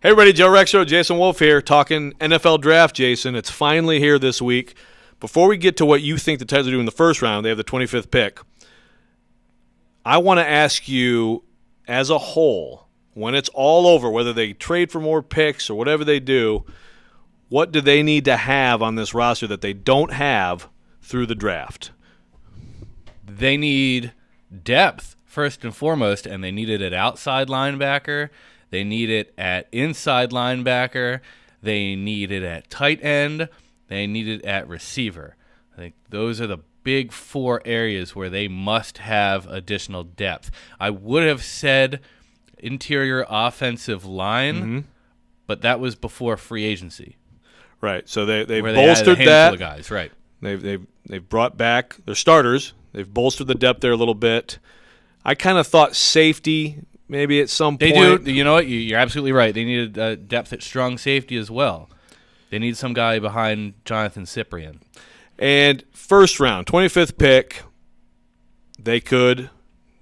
Hey everybody, Joe Rexrode, Jason Wolf here, talking NFL draft, Jason. It's finally here this week. Before we get to what you think the Titans are doing in the first round, they have the 25th pick. I want to ask you, as a whole, when it's all over, whether they trade for more picks or whatever they do, what do they need to have on this roster that they don't have through the draft? They need depth, first and foremost, and they need it at outside linebacker. They need it at inside linebacker. They need it at tight end. They need it at receiver. I think those are the big four areas where they must have additional depth. I would have said interior offensive line, but that was before free agency. Right. So they've bolstered that. Of guys, right. They've brought back their starters. They've bolstered the depth there a little bit. I kind of thought safety maybe at some point. They do. You know what? You're absolutely right. They needed depth at strong safety as well. They need some guy behind Jonathan Cyprien. And first round, 25th pick, they could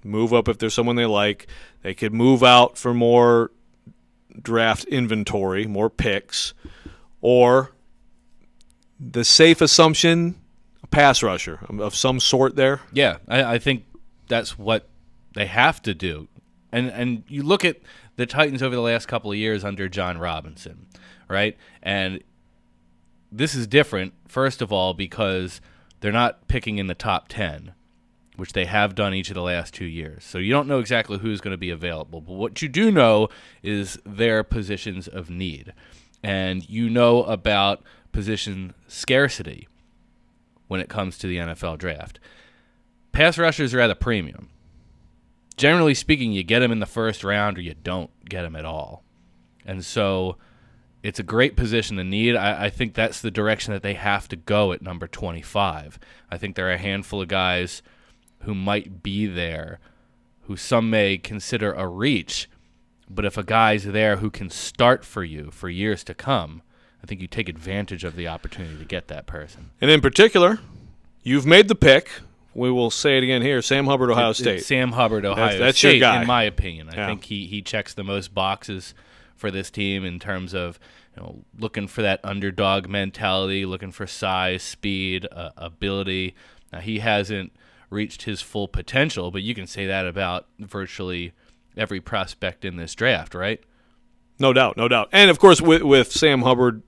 move up if there's someone they like. They could move out for more draft inventory, more picks, or the safe assumption, a pass rusher of some sort there. Yeah, I think that's what they have to do. And you look at the Titans over the last couple of years under John Robinson, right? And this is different, first of all, because they're not picking in the top 10, which they have done each of the last 2 years. So you don't know exactly who's going to be available. But what you do know is their positions of need. And you know about position scarcity when it comes to the NFL draft. Pass rushers are at a premium. Generally speaking, you get them in the first round or you don't get them at all. And so it's a great position to need. I think that's the direction that they have to go at number 25. I think there are a handful of guys who might be there who some may consider a reach, but if a guy's there who can start for you for years to come, I think you take advantage of the opportunity to get that person. And in particular, you've made the pick. We will say it again here, Sam Hubbard, Ohio State. Sam Hubbard, Ohio that's State, your guy. in my opinion. I think he checks the most boxes for this team in terms of looking for that underdog mentality, looking for size, speed, ability. Now, he hasn't reached his full potential, but you can say that about virtually every prospect in this draft, right? No doubt, no doubt. And, of course, with Sam Hubbard,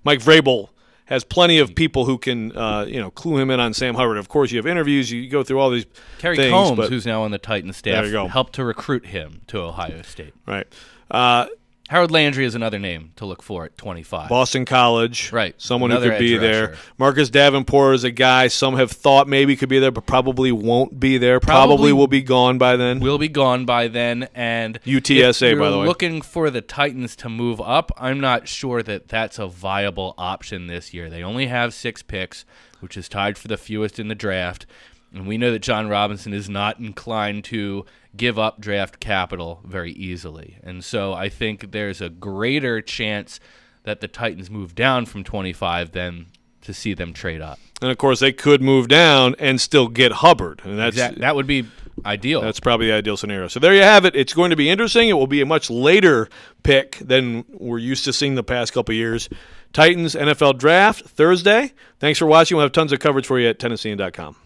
Mike Vrabel has plenty of people who can, clue him in on Sam Hubbard. Of course, you have interviews. You go through all these Kerry things. Combs, who's now on the Titans staff, there you go. Helped to recruit him to Ohio State. Right. Harold Landry is another name to look for at 25. Boston College. Right. Someone Another who could be edge there. rusher. Marcus Davenport is a guy some have thought maybe could be there, but probably won't be there. Probably will be gone by then. Will be gone by then. And UTSA, if by the way. you're looking for the Titans to move up, I'm not sure that that's a viable option this year. They only have 6 picks, which is tied for the fewest in the draft. And we know that John Robinson is not inclined to give up draft capital very easily. And so I think there's a greater chance that the Titans move down from 25 than to see them trade up. And, of course, they could move down and still get Hubbard. And that would be ideal. That's probably the ideal scenario. So there you have it. It's going to be interesting. It will be a much later pick than we're used to seeing the past couple of years. Titans NFL Draft Thursday. Thanks for watching. We'll have tons of coverage for you at Tennessean.com.